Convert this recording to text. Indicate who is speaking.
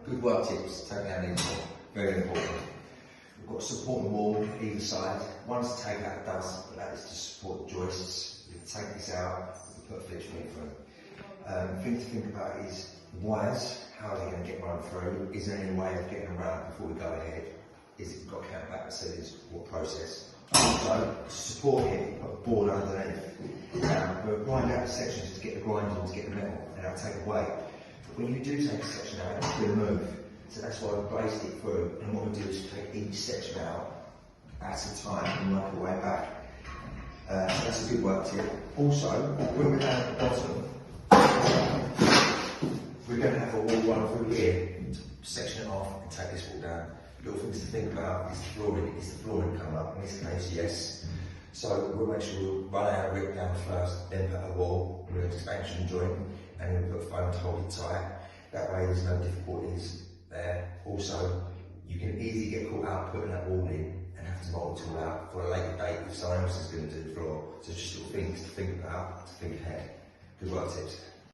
Speaker 1: Good work tips, taking out lintel, very important. We've got a supporting wall either side. One's to take out the dust, but that is to support the joists. We can take this out, we can put a flitch through. Thing to think about is wires, how are they going to get run through? Is there any way of getting around before we go ahead? Is it got to count back the settings, what process? Also, to support it, put a board underneath. We'll grind out the sections to get the grinding, to get the metal, and that'll take away. But when you do take a section out, it's going to move. So that's why I've braced it through, and what we do is take each section out at a time and work our way back. So that's a good work tip. Also, when we're down at the bottom, we're going to have a wall run through here, section it off and take this wall down. Little things to think about is the flooring coming up? In this case, yes. So we'll make sure we'll run our rip down first, then put a wall with an expansion joint, and then put foam to hold it tight. That way there's no difficulties there. Also, you can easily get caught out putting that wall in and have to mould it all out for a later date if someone else is going to do the floor. So just little things to think about, to think ahead. Good work tips.